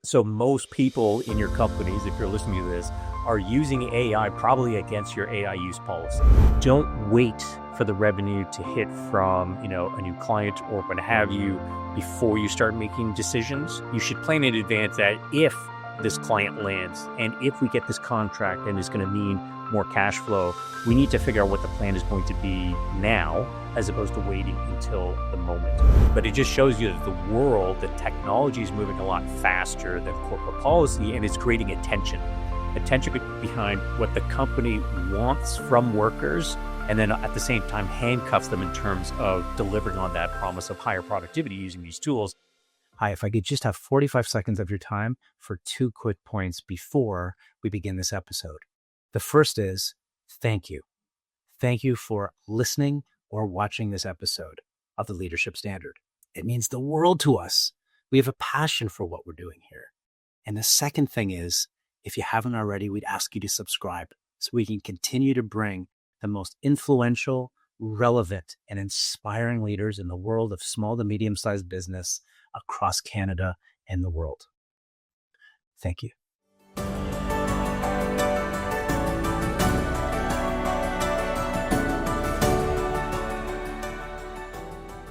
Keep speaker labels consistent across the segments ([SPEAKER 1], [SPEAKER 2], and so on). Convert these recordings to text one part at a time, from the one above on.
[SPEAKER 1] So most people in your companies, if you're listening to this, are using AI probably against your AI use policy. Don't wait for the revenue to hit from, a new client or what have you before you start making decisions. You should plan in advance that if this client lands and if we get this contract and it's going to mean more cash flow, we need to figure out what the plan is going to be now as opposed to waiting until the moment. But it just shows you that the world, the technology is moving a lot faster than corporate policy, and it's creating attention behind what the company wants from workers, and then at the same time handcuffs them in terms of delivering on that promise of higher productivity using these tools.
[SPEAKER 2] Hi, if I could just have 45 seconds of your time for 2 quick points before we begin this episode. The first is thank you. Thank you for listening or watching this episode of The Leadership Standard. It means the world to us. We have a passion for what we're doing here. And the second thing is, if you haven't already, we'd ask you to subscribe so we can continue to bring the most influential, relevant, and inspiring leaders in the world of small to medium-sized business across Canada and the world. Thank you.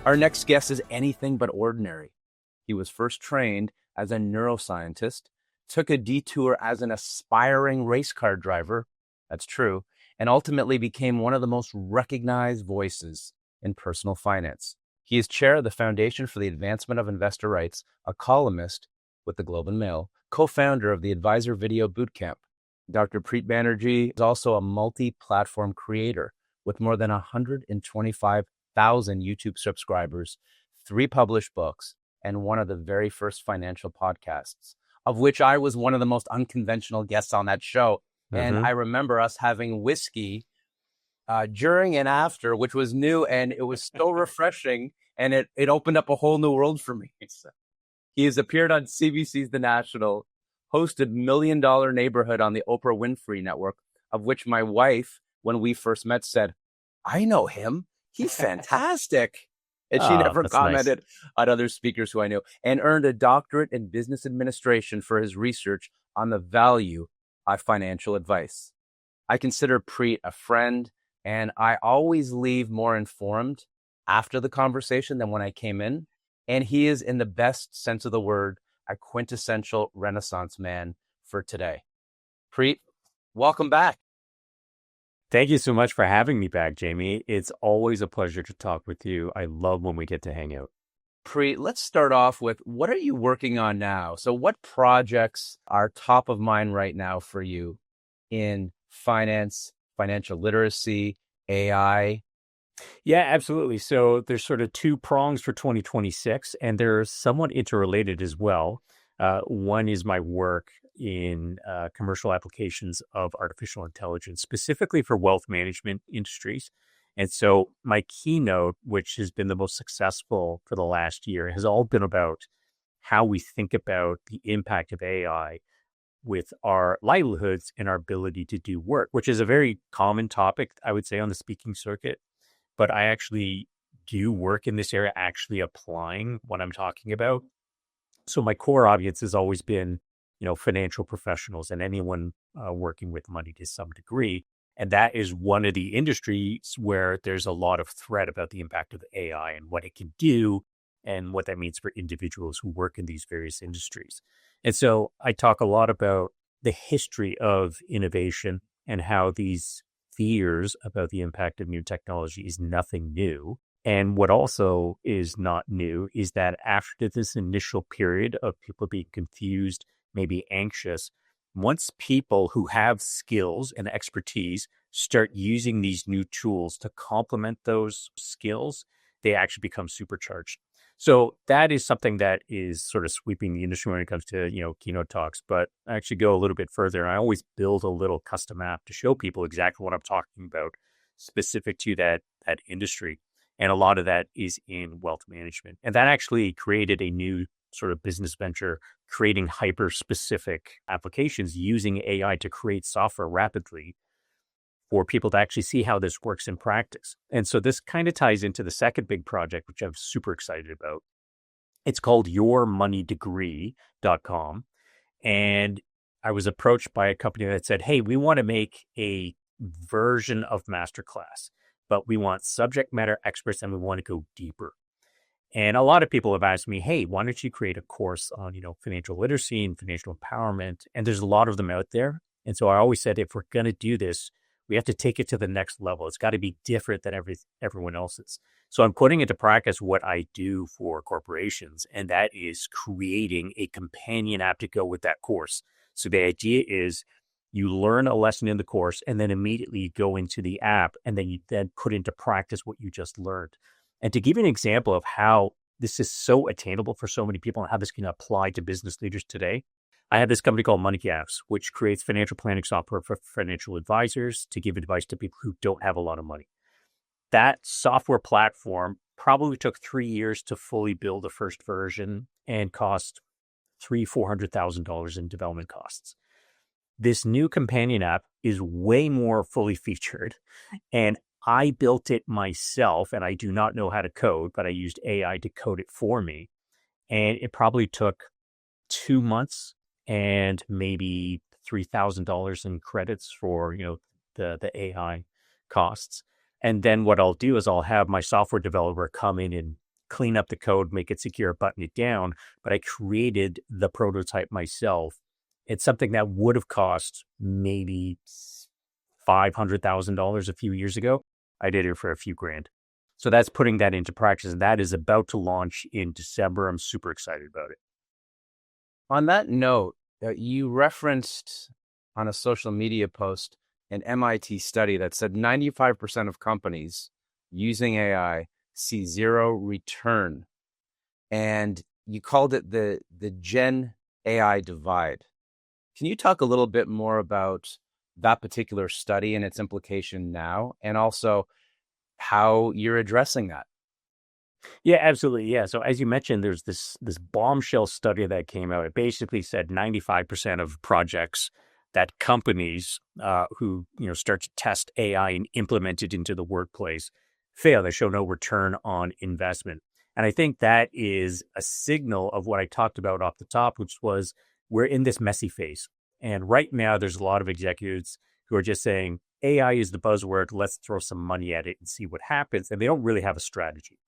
[SPEAKER 3] Our next guest is anything but ordinary. He was first trained as a neuroscientist, took a detour as an aspiring race car driver, that's true, and ultimately became one of the most recognized voices in personal finance. He is chair of the Foundation for the Advancement of Investor Rights, a columnist with the Globe and Mail, co-founder of the Advisor Video Bootcamp. Dr. Preet Banerjee is also a multi-platform creator with more than 125,000 YouTube subscribers, 3 published books, and one of the very first financial podcasts, of which I was one of the most unconventional guests on that show. And I remember us having whiskey during and after, which was new, and it was so refreshing, and it opened up a whole new world for me. So, he has appeared on CBC's The National, hosted $1 Million Neighborhood on the Oprah Winfrey Network, of which my wife, when we first met, said, I know him. He's fantastic. And she never commented on other speakers who I knew, and earned a doctorate in business administration for his research on the value of financial advice. I consider Preet a friend, and I always leave more informed after the conversation than when I came in. And he is, in the best sense of the word, a quintessential Renaissance man for today. Preet, welcome back.
[SPEAKER 1] Thank you so much for having me back, Jamie. It's always a pleasure to talk with you. I love when we get to hang out.
[SPEAKER 3] Preet, let's start off with, what are you working on now? So what projects are top of mind right now for you in finance, financial literacy, AI?
[SPEAKER 1] Yeah, absolutely. So there's sort of 2 prongs for 2026, and they're somewhat interrelated as well. One is my work in commercial applications of artificial intelligence, specifically for wealth management industries. And so my keynote, which has been the most successful for the last year, has all been about how we think about the impact of AI with our livelihoods and our ability to do work, which is a very common topic, I would say, on the speaking circuit. But I actually do work in this area, actually applying what I'm talking about. So my core audience has always been, financial professionals and anyone working with money to some degree. And that is one of the industries where there's a lot of threat about the impact of AI and what it can do and what that means for individuals who work in these various industries. And so I talk a lot about the history of innovation and how these fears about the impact of new technology is nothing new. And what also is not new is that after this initial period of people being confused, maybe anxious, once people who have skills and expertise start using these new tools to complement those skills, they actually become supercharged. So that is something that is sort of sweeping the industry when it comes to, keynote talks. But I actually go a little bit further. I always build a little custom app to show people exactly what I'm talking about, specific to that industry. And a lot of that is in wealth management. And that actually created a new sort of business venture, creating hyper-specific applications using AI to create software rapidly for people to actually see how this works in practice. And so this kind of ties into the second big project, which I'm super excited about. It's called yourmoneydegree.com. And I was approached by a company that said, hey, we want to make a version of Masterclass, but we want subject matter experts and we want to go deeper. And a lot of people have asked me, hey, why don't you create a course on, financial literacy and financial empowerment? And there's a lot of them out there. And so I always said, if we're going to do this, we have to take it to the next level. It's got to be different than everyone else's. So I'm putting into practice what I do for corporations, and that is creating a companion app to go with that course. So the idea is you learn a lesson in the course and then immediately you go into the app and then you then put into practice what you just learned. And to give you an example of how this is so attainable for so many people and how this can apply to business leaders today, I have this company called MoneyCaps, which creates financial planning software for financial advisors to give advice to people who don't have a lot of money. That software platform probably took 3 years to fully build the first version and cost $400,000 in development costs. This new companion app is way more fully featured, and I built it myself, and I do not know how to code, but I used AI to code it for me. And it probably took 2 months and maybe $3,000 in credits for, the AI costs. And then what I'll do is I'll have my software developer come in and clean up the code, make it secure, button it down. But I created the prototype myself. It's something that would have cost maybe $500,000 a few years ago. I did it for a few grand. So that's putting that into practice. And that is about to launch in December. I'm super excited about it.
[SPEAKER 3] On that note, you referenced on a social media post an MIT study that said 95% of companies using AI see zero return. And you called it the Gen AI divide. Can you talk a little bit more about that particular study and its implication now, and also how you're addressing that?
[SPEAKER 1] Yeah, absolutely. Yeah. So as you mentioned, there's this bombshell study that came out. It basically said 95% of projects that companies who start to test AI and implement it into the workplace fail. They show no return on investment. And I think that is a signal of what I talked about off the top, which was we're in this messy phase. And right now, there's a lot of executives who are just saying AI is the buzzword. Let's throw some money at it and see what happens. And they don't really have a strategy.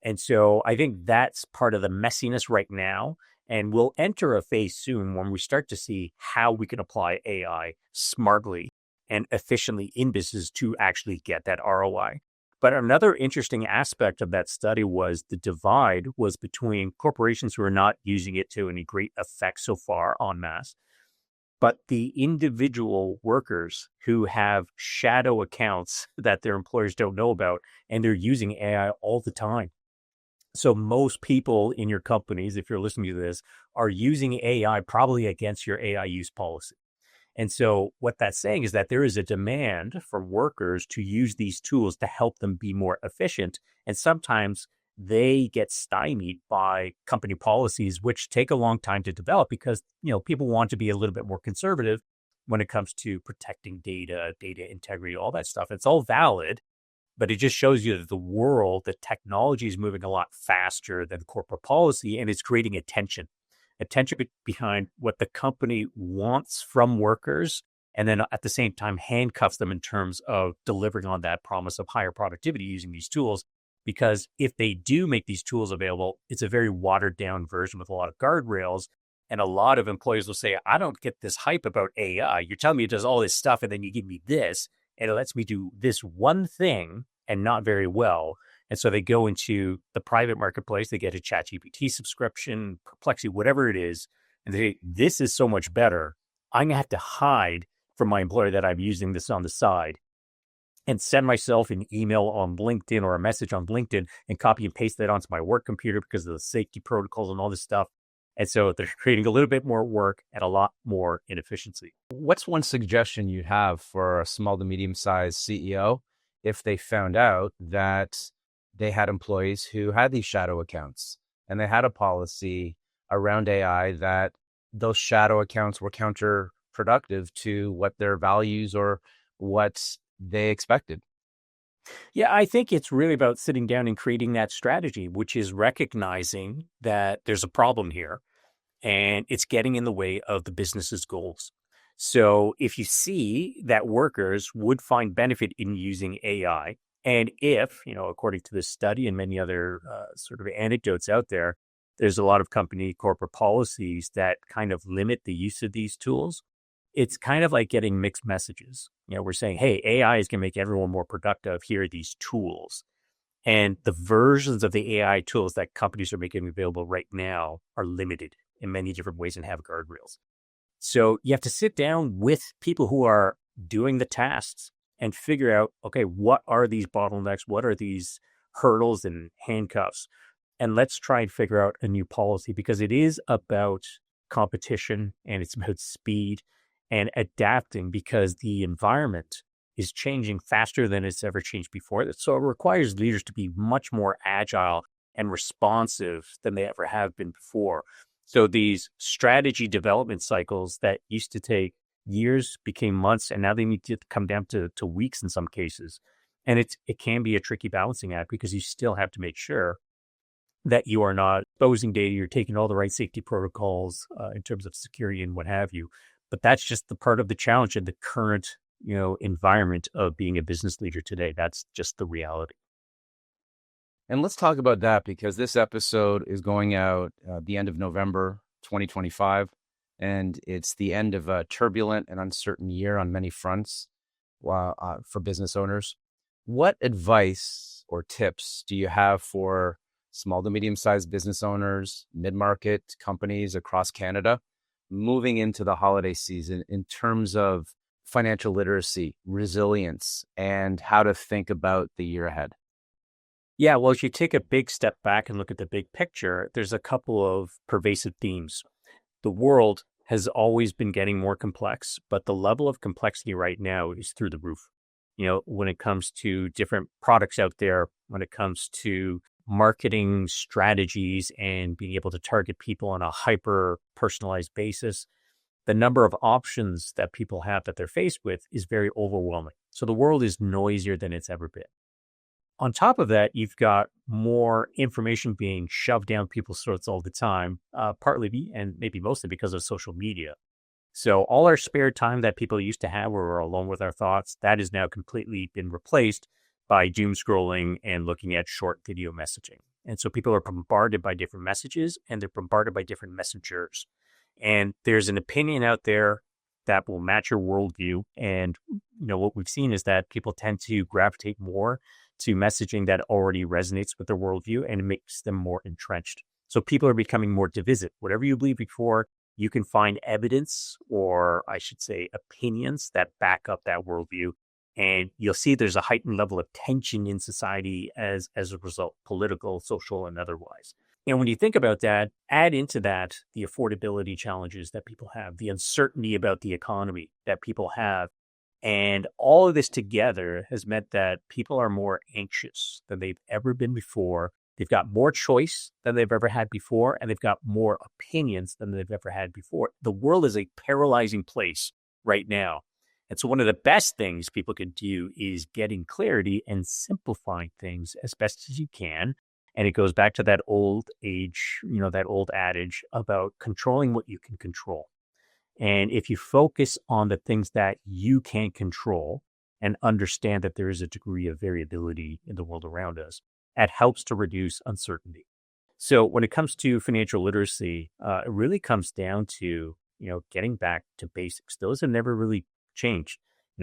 [SPEAKER 1] And so I think that's part of the messiness right now. And we'll enter a phase soon when we start to see how we can apply AI smartly and efficiently in business to actually get that ROI. But another interesting aspect of that study was the divide was between corporations who are not using it to any great effect so far en masse, but the individual workers who have shadow accounts that their employers don't know about, and they're using AI all the time. So most people in your companies, if you're listening to this, are using AI probably against your AI use policy. And so what that's saying is that there is a demand from workers to use these tools to help them be more efficient. And sometimes they get stymied by company policies, which take a long time to develop because, people want to be a little bit more conservative when it comes to protecting data integrity, all that stuff. It's all valid. But it just shows you that the technology is moving a lot faster than corporate policy, and it's creating attention behind what the company wants from workers, and then at the same time handcuffs them in terms of delivering on that promise of higher productivity using these tools. Because if they do make these tools available, it's a very watered down version with a lot of guardrails. And a lot of employees will say, I don't get this hype about AI. You're telling me it does all this stuff, and then you give me this. And it lets me do this one thing and not very well. And so they go into the private marketplace, they get a ChatGPT subscription, Perplexity, whatever it is. And they say, this is so much better. I'm going to have to hide from my employer that I'm using this on the side and send myself an email on LinkedIn or a message on LinkedIn and copy and paste that onto my work computer because of the safety protocols and all this stuff. And so they're creating a little bit more work and a lot more inefficiency.
[SPEAKER 3] What's one suggestion you'd have for a small to medium-sized CEO if they found out that they had employees who had these shadow accounts and they had a policy around AI that those shadow accounts were counterproductive to what their values or what they expected?
[SPEAKER 1] Yeah, I think it's really about sitting down and creating that strategy, which is recognizing that there's a problem here and it's getting in the way of the business's goals. So if you see that workers would find benefit in using AI, and if, according to this study and many other sort of anecdotes out there, there's a lot of company corporate policies that kind of limit the use of these tools. It's kind of like getting mixed messages. We're saying, hey, AI is going to make everyone more productive. Here are these tools. And the versions of the AI tools that companies are making available right now are limited in many different ways and have guardrails. So you have to sit down with people who are doing the tasks and figure out, okay, what are these bottlenecks? What are these hurdles and handcuffs? And let's try and figure out a new policy, because it is about competition and it's about speed and adapting, because the environment is changing faster than it's ever changed before. So it requires leaders to be much more agile and responsive than they ever have been before. So these strategy development cycles that used to take years became months, and now they need to come down to weeks in some cases. And it can be a tricky balancing act, because you still have to make sure that you are not exposing data, you're taking all the right safety protocols in terms of security and what have you. But that's just the part of the challenge in the current, environment of being a business leader today. That's just the reality.
[SPEAKER 3] And let's talk about that, because this episode is going out the end of November 2025, and it's the end of a turbulent and uncertain year on many fronts for business owners. What advice or tips do you have for small to medium-sized business owners, mid-market companies across Canada moving into the holiday season in terms of financial literacy, resilience, and how to think about the year ahead?
[SPEAKER 1] Yeah, well, if you take a big step back and look at the big picture, there's a couple of pervasive themes. The world has always been getting more complex, but the level of complexity right now is through the roof. When it comes to different products out there, when it comes to marketing strategies and being able to target people on a hyper personalized basis, the number of options that people have that they're faced with is very overwhelming. So the world is noisier than it's ever been. On top of that, you've got more information being shoved down people's throats all the time, partly and maybe mostly because of social media. So all our spare time that people used to have where we're alone with our thoughts, that has now completely been replaced by doom scrolling and looking at short video messaging. And so people are bombarded by different messages, and they're bombarded by different messengers. And there's an opinion out there that will match your worldview. And what we've seen is that people tend to gravitate more to messaging that already resonates with their worldview and makes them more entrenched. So people are becoming more divisive. Whatever you believe before, you can find evidence, or I should say opinions, that back up that worldview. And you'll see there's a heightened level of tension in society as a result, political, social, and otherwise. And when you think about that, add into that the affordability challenges that people have, the uncertainty about the economy that people have. And all of this together has meant that people are more anxious than they've ever been before. They've got more choice than they've ever had before, and they've got more opinions than they've ever had before. The world is a paralyzing place right now. And so one of the best things people can do is getting clarity and simplifying things as best as you can. And it goes back to that old adage about controlling what you can control. And if you focus on the things that you can control and understand that there is a degree of variability in the world around us, it helps to reduce uncertainty. So when it comes to financial literacy, it really comes down to, getting back to basics. Those have never really changed.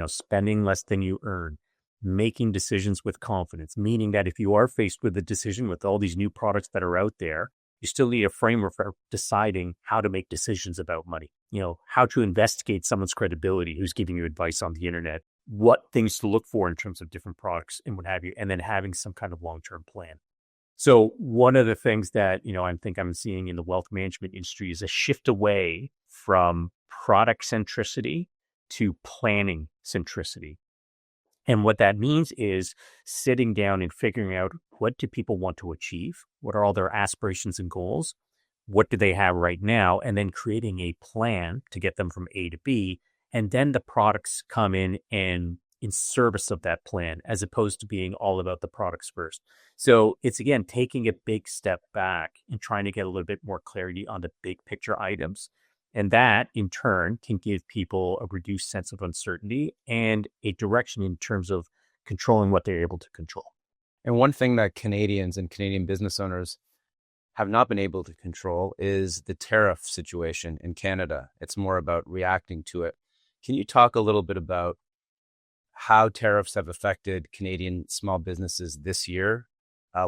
[SPEAKER 1] Spending less than you earn, making decisions with confidence, meaning that if you are faced with a decision with all these new products that are out there, you still need a framework for deciding how to make decisions about money, how to investigate someone's credibility who's giving you advice on the internet, what things to look for in terms of different products and what have you, and then having some kind of long-term plan. So one of the things that, I'm seeing in the wealth management industry is a shift away from product centricity to planning centricity. And what that means is sitting down and figuring out, what do people want to achieve? What are all their aspirations and goals? What do they have right now? And then creating a plan to get them from A to B. And then the products come in and in service of that plan, as opposed to being all about the products first. So it's, again, taking a big step back and trying to get a little bit more clarity on the big picture items. And that, in turn, can give people a reduced sense of uncertainty and a direction in terms of controlling what they're able to control.
[SPEAKER 3] And one thing that Canadians and Canadian business owners have not been able to control is the tariff situation in Canada. It's more about reacting to it. Can you talk a little bit about how tariffs have affected Canadian small businesses this year,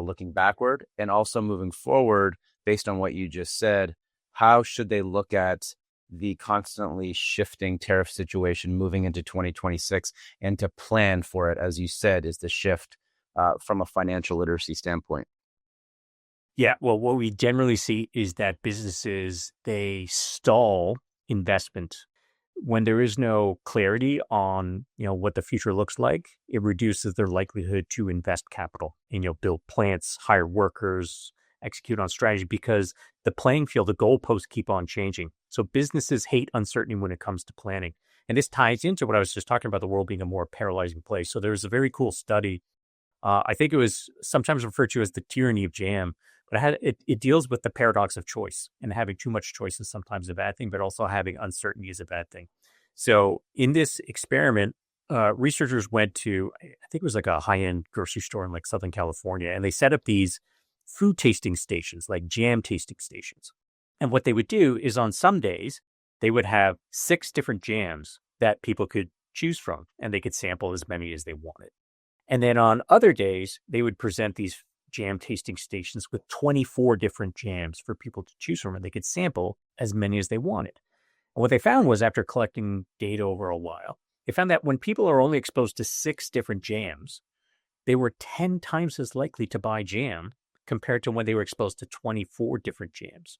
[SPEAKER 3] looking backward, and also moving forward, based on what you just said? How should they look at the constantly shifting tariff situation moving into 2026 and to plan for it, as you said, is the shift from a financial literacy standpoint?
[SPEAKER 1] Yeah, well, what we generally see is that businesses, they stall investment when there is no clarity on, what the future looks like. It reduces their likelihood to invest capital and, build plants, hire workers, execute on strategy, because the playing field, the goalposts keep on changing. So businesses hate uncertainty when it comes to planning. And this ties into what I was just talking about, the world being a more paralyzing place. So there's a very cool study. I think it was sometimes referred to as the tyranny of jam, but it deals with the paradox of choice, and having too much choice is sometimes a bad thing, but also having uncertainty is a bad thing. So in this experiment, researchers went to, I think it was like a high-end grocery store in like Southern California, and they set up these food tasting stations, like jam tasting stations. And what they would do is, on some days, they would have 6 different jams that people could choose from, and they could sample as many as they wanted. And then on other days, they would present these jam tasting stations with 24 different jams for people to choose from, and they could sample as many as they wanted. And what they found was, after collecting data over a while, they found that when people are only exposed to 6 different jams, they were 10 times as likely to buy jam compared to when they were exposed to 24 different jams.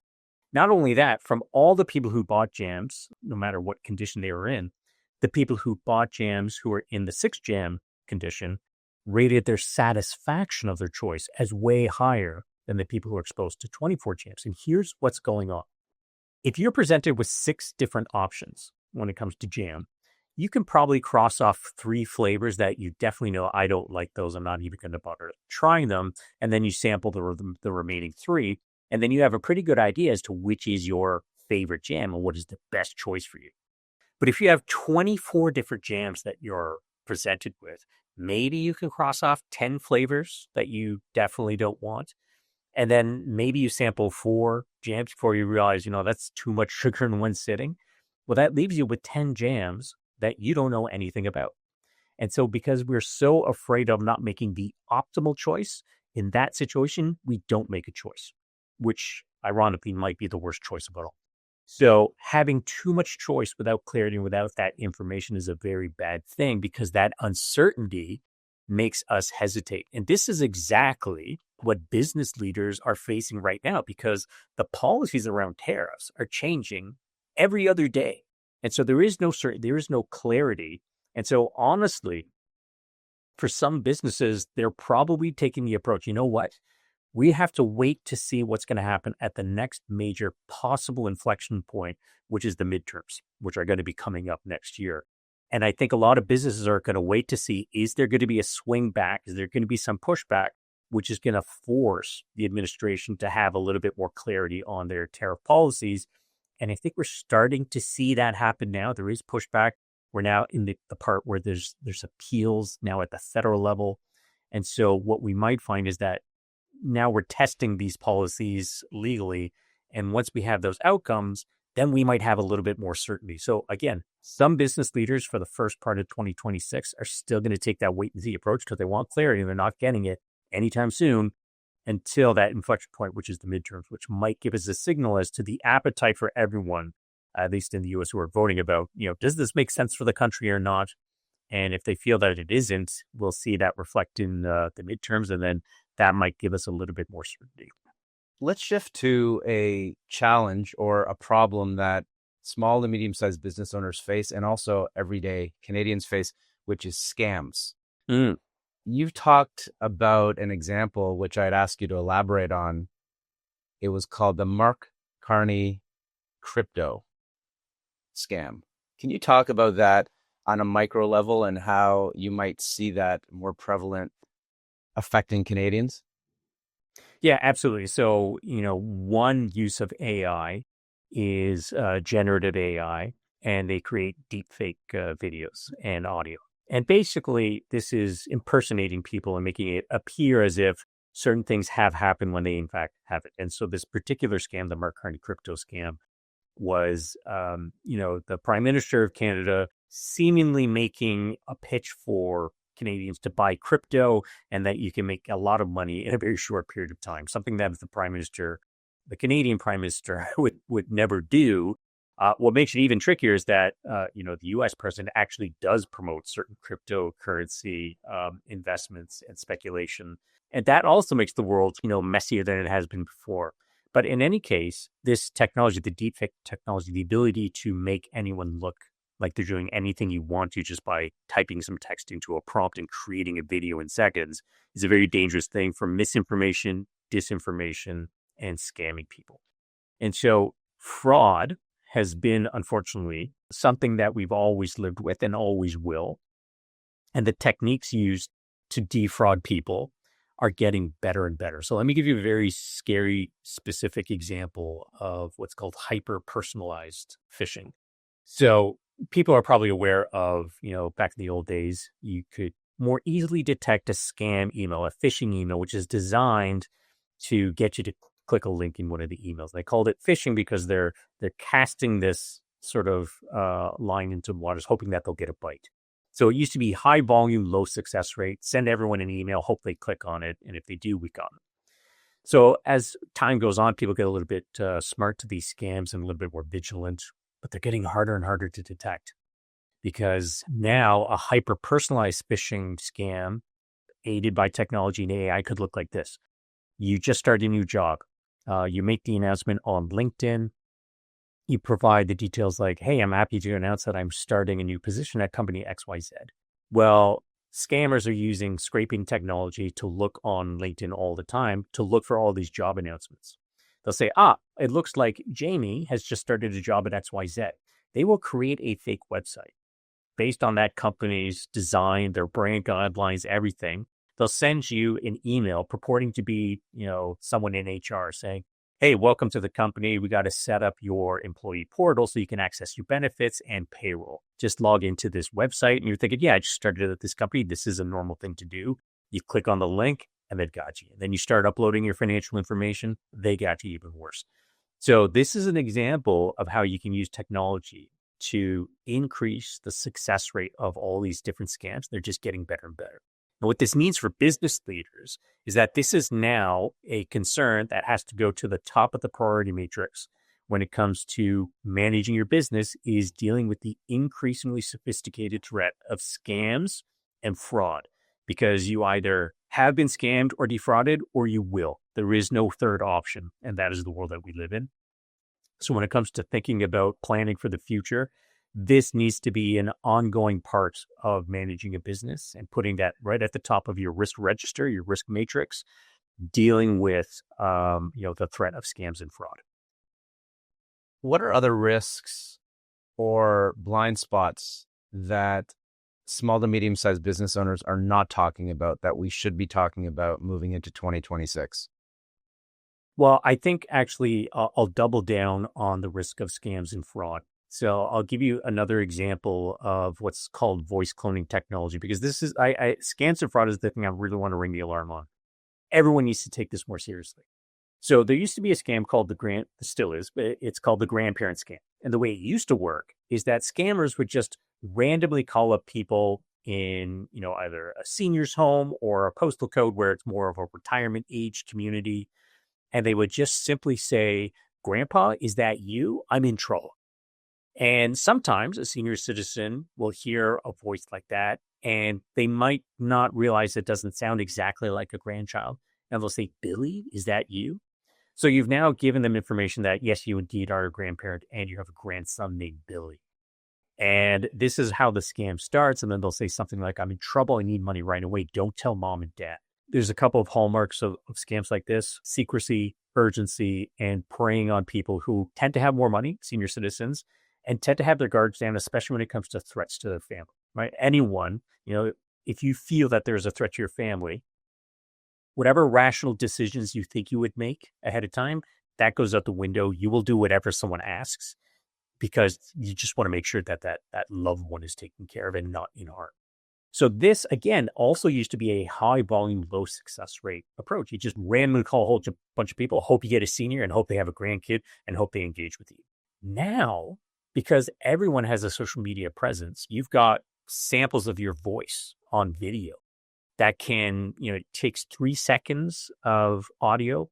[SPEAKER 1] Not only that, from all the people who bought jams, no matter what condition they were in, the people who bought jams who were in the 6 jam condition rated their satisfaction of their choice as way higher than the people who are exposed to 24 jams. And here's what's going on. If you're presented with 6 different options when it comes to jam, you can probably cross off 3 flavors that you definitely know, I don't like those, I'm not even going to bother trying them. And then you sample the remaining 3, and then you have a pretty good idea as to which is your favorite jam and what is the best choice for you. But if you have 24 different jams that you're presented with, maybe you can cross off 10 flavors that you definitely don't want. And then maybe you sample 4 jams before you realize, that's too much sugar in one sitting. Well, that leaves you with 10 jams that you don't know anything about. And so, because we're so afraid of not making the optimal choice, in that situation, we don't make a choice, which ironically might be the worst choice of it all. So having too much choice without clarity and without that information is a very bad thing, because that uncertainty makes us hesitate. And this is exactly what business leaders are facing right now, because the policies around tariffs are changing every other day. And so there is no certainty, there is no clarity. And so honestly, for some businesses, they're probably taking the approach, you know what? We have to wait to see what's going to happen at the next major possible inflection point, which is the midterms, which are going to be coming up next year. And I think a lot of businesses are going to wait to see, is there going to be a swing back? Is there going to be some pushback, which is going to force the administration to have a little bit more clarity on their tariff policies? And I think we're starting to see that happen now. There is pushback. We're now in the part where there's appeals now at the federal level. And so what we might find is that now we're testing these policies legally. And once we have those outcomes, then we might have a little bit more certainty. So again, some business leaders for the first part of 2026 are still going to take that wait and see approach because they want clarity and they're not getting it anytime soon until that inflection point, which is the midterms, which might give us a signal as to the appetite for everyone, at least in the US, who are voting about, does this make sense for the country or not? And if they feel that it isn't, we'll see that reflect in the midterms, and then that might give us a little bit more certainty.
[SPEAKER 3] Let's shift to a challenge or a problem that small and medium-sized business owners face, and also everyday Canadians face, which is scams. You've talked about an example, which I'd ask you to elaborate on. It was called the Mark Carney crypto scam. Can you talk about that? on a micro level and how you might see that more prevalent affecting Canadians?
[SPEAKER 1] Yeah, absolutely. So, one use of AI is generative AI, and they create deepfake videos and audio. And basically, this is impersonating people and making it appear as if certain things have happened when they in fact haven't. And so, this particular scam, the Mark Carney crypto scam, was, the Prime Minister of Canada seemingly making a pitch for Canadians to buy crypto and that you can make a lot of money in a very short period of time, something that the Canadian Prime Minister would never do. What makes it even trickier is that, the U.S. president actually does promote certain cryptocurrency investments and speculation. And that also makes the world, messier than it has been before. But in any case, this technology, the deepfake technology, the ability to make anyone look like they're doing anything you want to just by typing some text into a prompt and creating a video in seconds is a very dangerous thing for misinformation, disinformation, and scamming people. And so fraud has been, unfortunately, something that we've always lived with and always will. And the techniques used to defraud people are getting better and better. So let me give you a very scary, specific example of what's called hyper-personalized phishing. So people are probably aware of, back in the old days, you could more easily detect a scam email, a phishing email, which is designed to get you to click a link in one of the emails. They called it phishing because they're casting this sort of line into the waters, hoping that they'll get a bite. So it used to be high volume, low success rate, send everyone an email, hope they click on it. And if they do, we got them. So as time goes on, people get a little bit smart to these scams and a little bit more vigilant, but they're getting harder and harder to detect because now a hyper-personalized phishing scam aided by technology and AI could look like this. You just started a new job. You make the announcement on LinkedIn. You provide the details like, hey, I'm happy to announce that I'm starting a new position at company XYZ. Well, scammers are using scraping technology to look on LinkedIn all the time to look for all these job announcements. They'll say, it looks like Jamie has just started a job at XYZ. They will create a fake website based on that company's design, their brand guidelines, everything. They'll send you an email purporting to be, someone in HR saying, hey, welcome to the company. We got to set up your employee portal so you can access your benefits and payroll. Just log into this website. And you're thinking, yeah, I just started at this company. This is a normal thing to do. You click on the link and they've got you. And then you start uploading your financial information. They got you even worse. So this is an example of how you can use technology to increase the success rate of all these different scams. They're just getting better and better. And what this means for business leaders is that this is now a concern that has to go to the top of the priority matrix when it comes to managing your business, is dealing with the increasingly sophisticated threat of scams and fraud, because you either have been scammed or defrauded or you will. There is no third option, and that is the world that we live in. So when it comes to thinking about planning for the future, this needs to be an ongoing part of managing a business and putting that right at the top of your risk register, your risk matrix, dealing with the threat of scams and fraud.
[SPEAKER 3] What are other risks or blind spots that small to medium-sized business owners are not talking about that we should be talking about moving into 2026?
[SPEAKER 1] Well, I think actually I'll double down on the risk of scams and fraud. So I'll give you another example of what's called voice cloning technology, because this is, scams and fraud is the thing I really want to ring the alarm on. Everyone needs to take this more seriously. So there used to be a scam called still is, but it's called the grandparent scam. And the way it used to work is that scammers would just randomly call up people in, either a senior's home or a postal code where it's more of a retirement age community. And they would just simply say, Grandpa, is that you? I'm in trouble. And sometimes a senior citizen will hear a voice like that, and they might not realize it doesn't sound exactly like a grandchild. And they'll say, Billy, is that you? So you've now given them information that, yes, you indeed are a grandparent and you have a grandson named Billy. And this is how the scam starts. And then they'll say something like, I'm in trouble. I need money right away. Don't tell mom and dad. There's a couple of hallmarks of scams like this: secrecy, urgency, and preying on people who tend to have more money, senior citizens, and tend to have their guards down, especially when it comes to threats to their family. right? Anyone, if you feel that there's a threat to your family, whatever rational decisions you think you would make ahead of time, that goes out the window. You will do whatever someone asks because you just want to make sure that that loved one is taken care of and not in harm. So this, again, also used to be a high volume, low success rate approach. You just randomly call a whole bunch of people, hope you get a senior and hope they have a grandkid and hope they engage with you. Now, because everyone has a social media presence, you've got samples of your voice on video that can, it takes 3 seconds of audio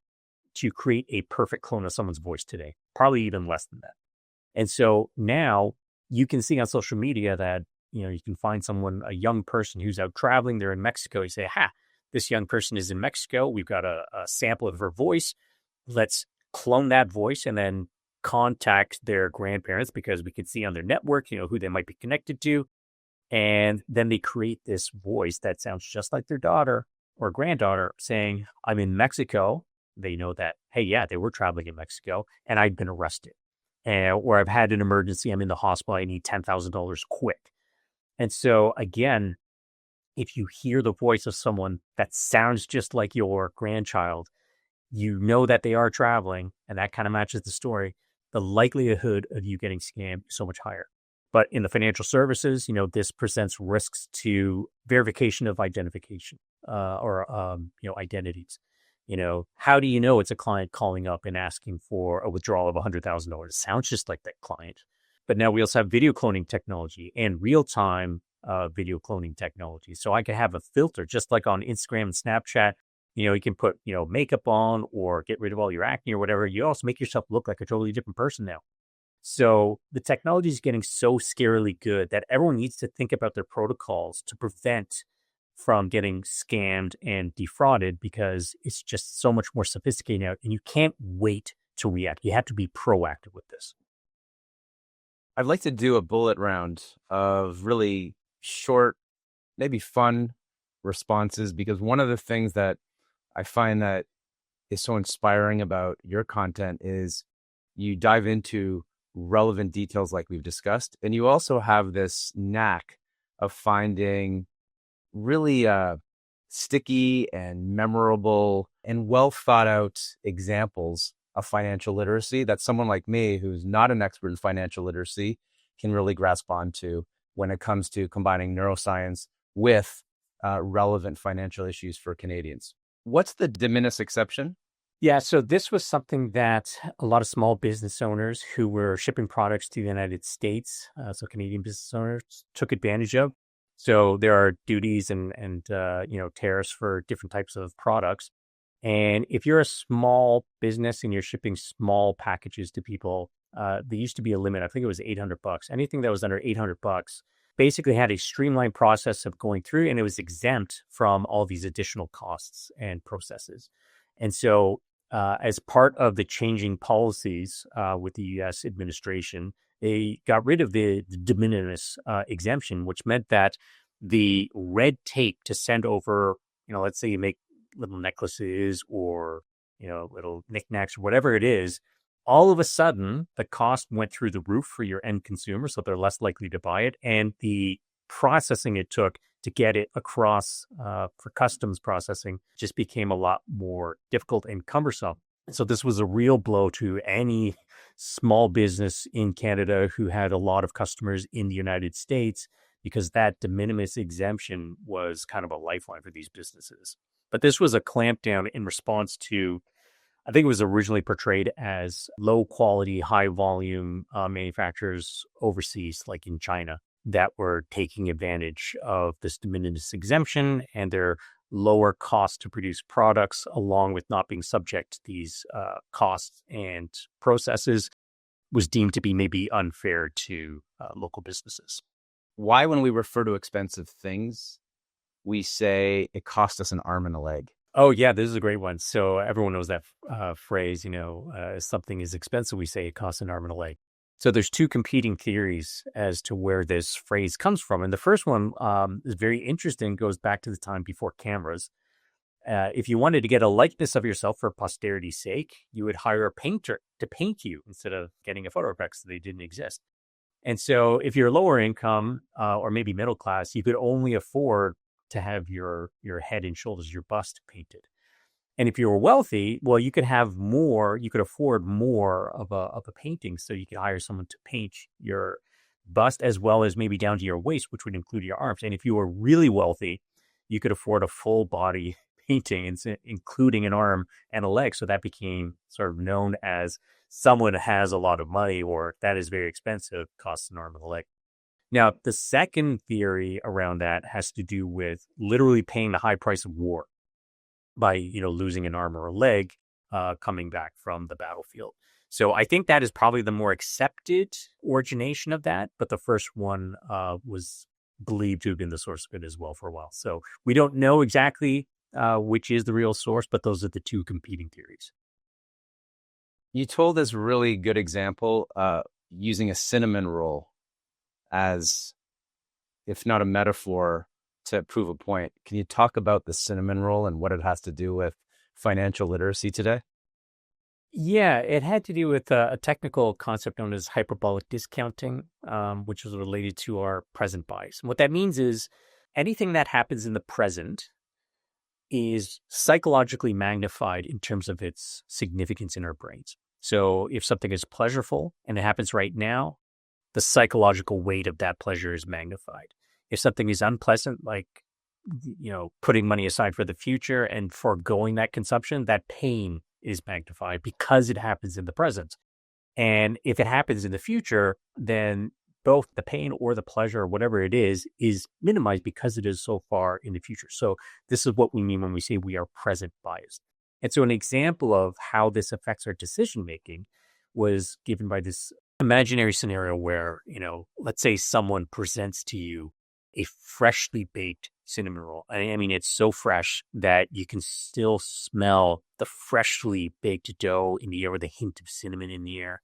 [SPEAKER 1] to create a perfect clone of someone's voice today, probably even less than that. And so now you can see on social media that, you can find someone, a young person who's out traveling, they're in Mexico. You say, this young person is in Mexico. We've got a sample of her voice. Let's clone that voice and then contact their grandparents because we can see on their network, who they might be connected to. And then they create this voice that sounds just like their daughter or granddaughter saying, I'm in Mexico. They know that, hey, yeah, they were traveling in Mexico and I'd been arrested. Or I've had an emergency. I'm in the hospital. I need $10,000 quick. And so, again, if you hear the voice of someone that sounds just like your grandchild, you know that they are traveling and that kind of matches the story, the likelihood of you getting scammed is so much higher. But in the financial services, this presents risks to verification of identification or identities. How do you know it's a client calling up and asking for a withdrawal of $100,000? It sounds just like that client. But now we also have video cloning technology and real-time video cloning technology. So I can have a filter just like on Instagram and Snapchat. You can put, makeup on or get rid of all your acne or whatever. You also make yourself look like a totally different person now. So the technology is getting so scarily good that everyone needs to think about their protocols to prevent from getting scammed and defrauded because it's just so much more sophisticated now and you can't wait to react. You have to be proactive with this.
[SPEAKER 3] I'd like to do a bullet round of really short, maybe fun responses, because one of the things that I find that is so inspiring about your content is you dive into relevant details like we've discussed. And you also have this knack of finding really sticky and memorable and well thought out examples of financial literacy that someone like me, who's not an expert in financial literacy, can really grasp onto when it comes to combining neuroscience with relevant financial issues for Canadians. What's the de minimis exception?
[SPEAKER 1] Yeah, so this was something that a lot of small business owners who were shipping products to the United States, so Canadian business owners, took advantage of. So there are duties and tariffs for different types of products. And if you're a small business and you're shipping small packages to people, there used to be a limit. I think it was $800. Anything that was under $800 basically had a streamlined process of going through, and it was exempt from all these additional costs and processes. And so as part of the changing policies with the U.S. administration, they got rid of the de minimis exemption, which meant that the red tape to send over, let's say you make little necklaces or, little knickknacks or whatever it is, all of a sudden the cost went through the roof for your end consumer. So they're less likely to buy it. And the processing it took to get it across for customs processing just became a lot more difficult and cumbersome. So this was a real blow to any small business in Canada who had a lot of customers in the United States, because that de minimis exemption was kind of a lifeline for these businesses. But this was a clampdown in response to, I think it was originally portrayed as low quality, high volume manufacturers overseas, like in China, that were taking advantage of this de minimis exemption and their lower cost to produce products, along with not being subject to these costs and processes, was deemed to be maybe unfair to local businesses.
[SPEAKER 3] Why, when we refer to expensive things, we say it cost us an arm and a leg?
[SPEAKER 1] Oh, yeah, this is a great one. So everyone knows that phrase, something is expensive, we say it costs an arm and a leg. So there's two competing theories as to where this phrase comes from. And the first one is very interesting, goes back to the time before cameras. If you wanted to get a likeness of yourself for posterity's sake, you would hire a painter to paint you instead of getting a photo effects so they didn't exist. And so if you're lower income or maybe middle class, you could only afford to have your head and shoulders, your bust painted. And if you were wealthy, well, you could have more, you could afford more of a painting. So you could hire someone to paint your bust as well as maybe down to your waist, which would include your arms. And if you were really wealthy, you could afford a full body painting, including an arm and a leg. So that became sort of known as someone has a lot of money, or that is very expensive, costs an arm and a leg. Now, the second theory around that has to do with literally paying the high price of war by, losing an arm or a leg coming back from the battlefield. So I think that is probably the more accepted origination of that. But the first one was believed to have been the source of it as well for a while. So we don't know exactly which is the real source, but those are the two competing theories.
[SPEAKER 3] You told this really good example using a cinnamon roll as, if not a metaphor, to prove a point. Can you talk about the cinnamon roll and what it has to do with financial literacy today?
[SPEAKER 1] Yeah, it had to do with a technical concept known as hyperbolic discounting, which was related to our present bias. And what that means is anything that happens in the present is psychologically magnified in terms of its significance in our brains. So if something is pleasurable and it happens right now, the psychological weight of that pleasure is magnified. If something is unpleasant, like, putting money aside for the future and foregoing that consumption, that pain is magnified because it happens in the present. And if it happens in the future, then both the pain or the pleasure or whatever it is minimized because it is so far in the future. So this is what we mean when we say we are present biased. And so an example of how this affects our decision-making was given by this imaginary scenario where, let's say someone presents to you a freshly baked cinnamon roll. I mean, it's so fresh that you can still smell the freshly baked dough in the air with a hint of cinnamon in the air.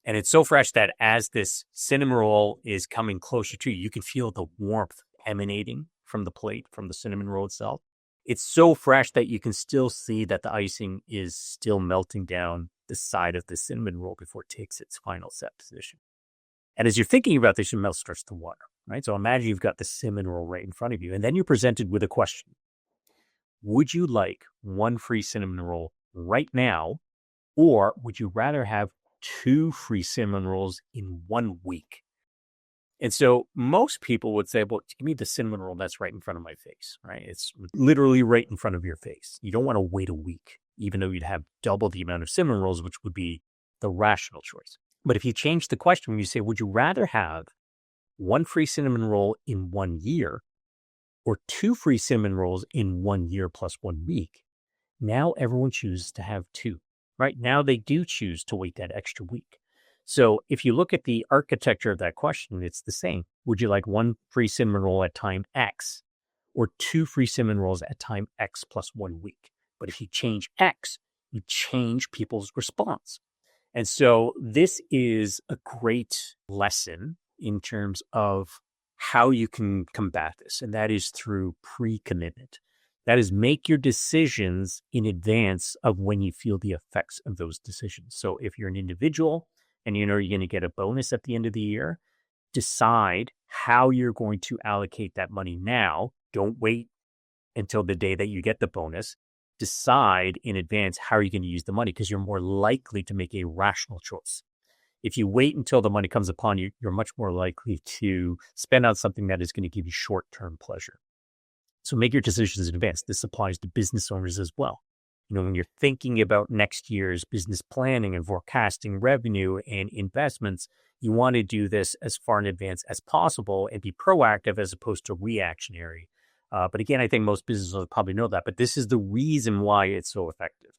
[SPEAKER 1] And it's so fresh that as this cinnamon roll is coming closer to you, you can feel the warmth emanating from the plate, from the cinnamon roll itself. It's so fresh that you can still see that the icing is still melting down the side of the cinnamon roll before it takes its final set position. And as you're thinking about this, your mouth starts to water, right? So imagine you've got the cinnamon roll right in front of you, and then you're presented with a question. Would you like one free cinnamon roll right now, or would you rather have 2 free cinnamon rolls in 1 week? And so most people would say, well, give me the cinnamon roll that's right in front of my face, right? It's literally right in front of your face. You don't want to wait a week, even though you'd have double the amount of cinnamon rolls, which would be the rational choice. But if you change the question, when you say, would you rather have 1 free cinnamon roll in 1 year or 2 free cinnamon rolls in 1 year plus 1 week? Now everyone chooses to have 2, right? Now they do choose to wait that extra week. So if you look at the architecture of that question, it's the same. Would you like 1 free cinnamon roll at time X or 2 free cinnamon rolls at time X plus 1 week? But if you change X, you change people's response. And so this is a great lesson in terms of how you can combat this. And that is through pre-commitment. That is, make your decisions in advance of when you feel the effects of those decisions. So if you're an individual and you're going to get a bonus at the end of the year, decide how you're going to allocate that money now. Don't wait until the day that you get the bonus. Decide in advance how you're going to use the money, because you're more likely to make a rational choice. If you wait until the money comes upon you, you're much more likely to spend on something that is going to give you short-term pleasure. So make your decisions in advance. This applies to business owners as well. When you're thinking about next year's business planning and forecasting revenue and investments, you want to do this as far in advance as possible and be proactive as opposed to reactionary. But again, I think most businesses probably know that, but this is the reason why it's so effective.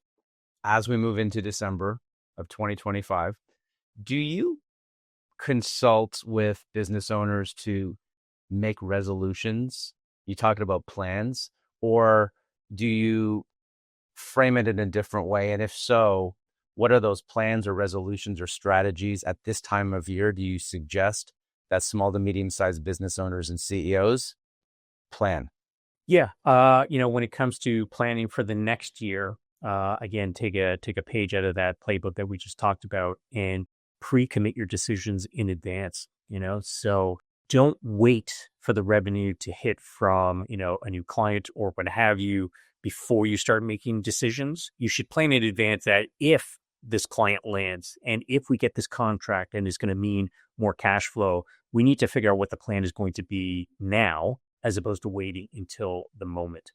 [SPEAKER 3] As we move into December of 2025, do you consult with business owners to make resolutions? You talking about plans, or do you frame it in a different way? And if so, what are those plans or resolutions or strategies at this time of year? Do you suggest that small to medium-sized business owners and CEOs plan?
[SPEAKER 1] Yeah. When it comes to planning for the next year, again, take a page out of that playbook that we just talked about and pre-commit your decisions in advance. So don't wait for the revenue to hit from, a new client or what have you before you start making decisions. You should plan in advance that if this client lands and if we get this contract and it's going to mean more cash flow, we need to figure out what the plan is going to be now as opposed to waiting until the moment.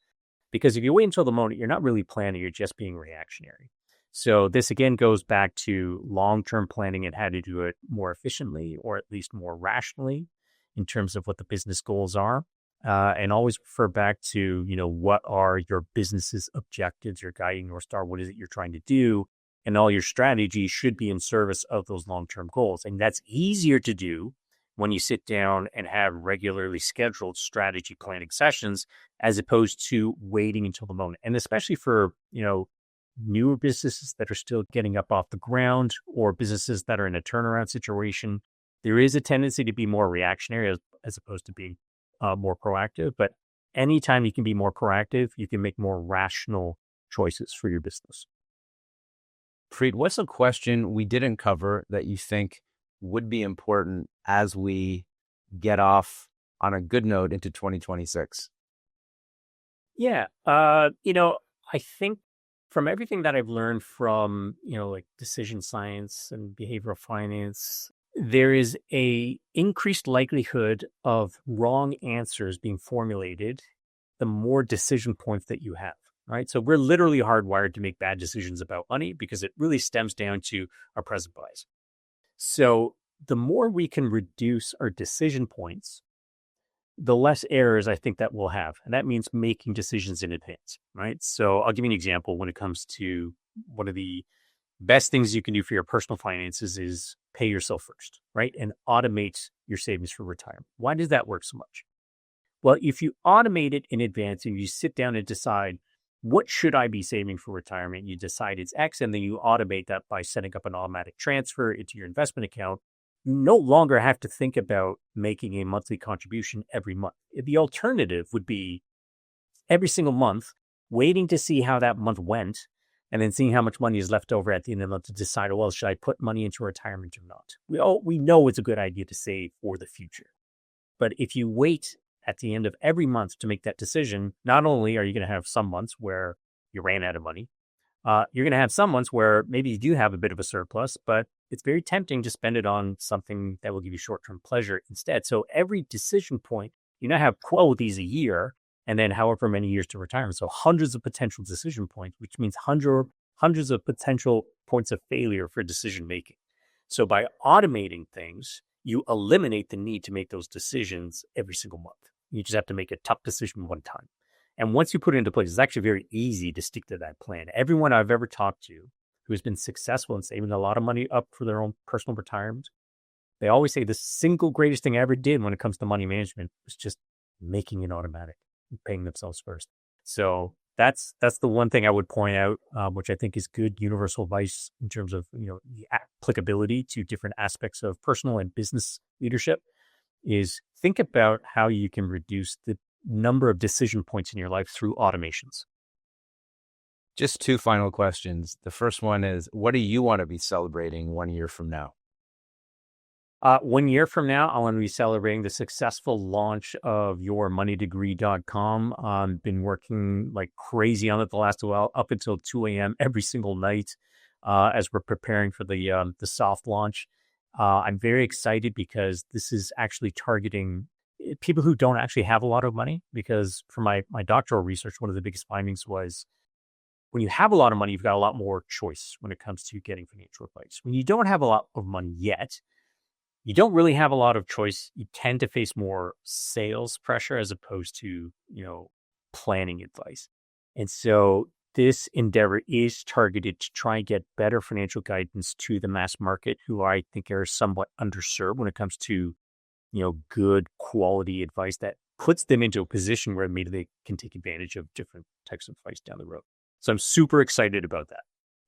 [SPEAKER 1] Because if you wait until the moment, you're not really planning, you're just being reactionary. So this again goes back to long-term planning and how to do it more efficiently or at least more rationally in terms of what the business goals are. And always refer back to, what are your business's objectives, your guiding North Star, what is it you're trying to do? And all your strategy should be in service of those long-term goals. And that's easier to do when you sit down and have regularly scheduled strategy planning sessions, as opposed to waiting until the moment. And especially for, newer businesses that are still getting up off the ground or businesses that are in a turnaround situation, there is a tendency to be more reactionary as opposed to being more proactive. But anytime you can be more proactive, you can make more rational choices for your business.
[SPEAKER 3] Preet, what's a question we didn't cover that you think would be important as we get off on a good note into 2026?
[SPEAKER 1] Yeah. I think from everything that I've learned from, like decision science and behavioral finance, there is a increased likelihood of wrong answers being formulated the more decision points that you have, right? So we're literally hardwired to make bad decisions about money because it really stems down to our present bias. So the more we can reduce our decision points, the less errors I think that we'll have. And that means making decisions in advance, right? So I'll give you an example when it comes to one of the best things you can do for your personal finances is pay yourself first, right? And automate your savings for retirement. Why does that work so much? Well, if you automate it in advance and you sit down and decide, what should I be saving for retirement? You decide it's X, and then you automate that by setting up an automatic transfer into your investment account. You no longer have to think about making a monthly contribution every month. The alternative would be every single month, waiting to see how that month went, and then seeing how much money is left over at the end of the month to decide, well, should I put money into retirement or not? We know it's a good idea to save for the future. But if you wait at the end of every month to make that decision, not only are you going to have some months where you ran out of money, you're going to have some months where maybe you do have a bit of a surplus, but it's very tempting to spend it on something that will give you short-term pleasure instead. So every decision point, you now have 12 of these a year, and then however many years to retirement. So hundreds of potential decision points, which means hundreds of potential points of failure for decision making. So by automating things, you eliminate the need to make those decisions every single month. You just have to make a tough decision one time. And once you put it into place, it's actually very easy to stick to that plan. Everyone I've ever talked to who has been successful in saving a lot of money up for their own personal retirement, they always say the single greatest thing I ever did when it comes to money management was just making it automatic, paying themselves first. So that's the one thing I would point out, which I think is good universal advice in terms of the applicability to different aspects of personal and business leadership, is think about how you can reduce the number of decision points in your life through automations.
[SPEAKER 3] Just two final questions. The first one is, what do you want to be celebrating 1 year from now?
[SPEAKER 1] 1 year from now, I want to be celebrating the successful launch of yourmoneydegree.com. I've been working like crazy on it the last while, up until 2 a.m. every single night as we're preparing for the soft launch. I'm very excited because this is actually targeting people who don't actually have a lot of money, because for my doctoral research, one of the biggest findings was when you have a lot of money, you've got a lot more choice when it comes to getting financial advice. When you don't have a lot of money yet, you don't really have a lot of choice. You tend to face more sales pressure as opposed to, planning advice. And so this endeavor is targeted to try and get better financial guidance to the mass market, who I think are somewhat underserved when it comes to, good quality advice that puts them into a position where maybe they can take advantage of different types of advice down the road. So I'm super excited about that.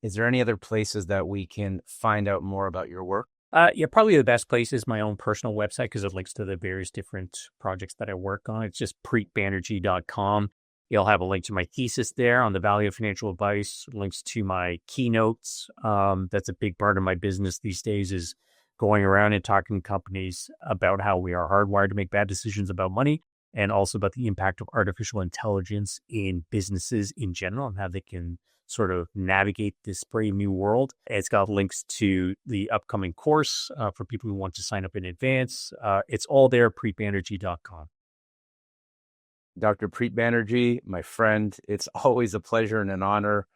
[SPEAKER 3] Is there any other places that we can find out more about your work?
[SPEAKER 1] Probably the best place is my own personal website, because it links to the various different projects that I work on. It's just preetbanerjee.com. You'll have a link to my thesis there on the value of financial advice, links to my keynotes. That's a big part of my business these days, is going around and talking to companies about how we are hardwired to make bad decisions about money, and also about the impact of artificial intelligence in businesses in general and how they can sort of navigate this brave new world. It's got links to the upcoming course for people who want to sign up in advance. It's all there, preetbanerjee.com.
[SPEAKER 3] Dr. Preet Banerjee, my friend, it's always a pleasure and an honor.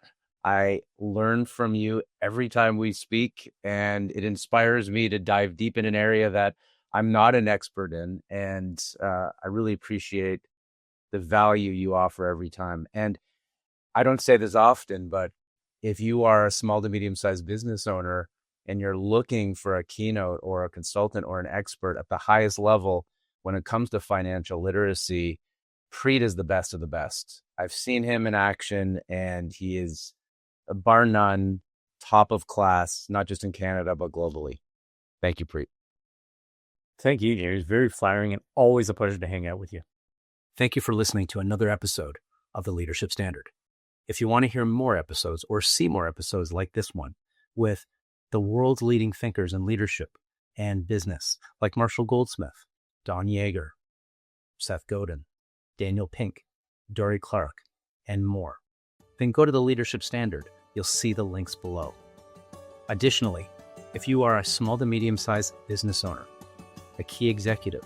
[SPEAKER 3] I learn from you every time we speak, and it inspires me to dive deep in an area that I'm not an expert in. And I really appreciate the value you offer every time. And I don't say this often, but if you are a small to medium-sized business owner and you're looking for a keynote or a consultant or an expert at the highest level when it comes to financial literacy, Preet is the best of the best. I've seen him in action, and he is, bar none, top of class, not just in Canada, but globally. Thank you, Preet.
[SPEAKER 1] Thank you. It was very flattering and always a pleasure to hang out with you.
[SPEAKER 2] Thank you for listening to another episode of The Leadership Standard. If you want to hear more episodes or see more episodes like this one with the world's leading thinkers in leadership and business, like Marshall Goldsmith, Don Yeager, Seth Godin, Daniel Pink, Dory Clark, and more, then go to The Leadership Standard. You'll see the links below. Additionally, if you are a small to medium-sized business owner, a key executive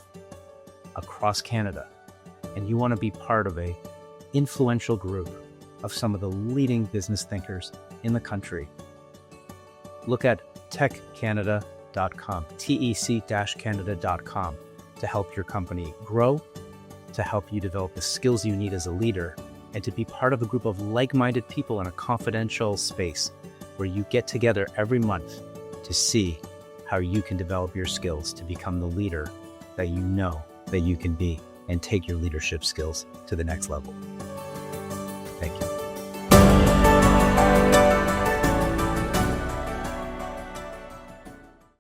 [SPEAKER 2] across Canada, and you want to be part of an influential group of some of the leading business thinkers in the country, look at techcanada.com, tec-canada.com, to help your company grow, to help you develop the skills you need as a leader, and to be part of a group of like-minded people in a confidential space where you get together every month to see how you can develop your skills to become the leader that you know that you can be and take your leadership skills to the next level.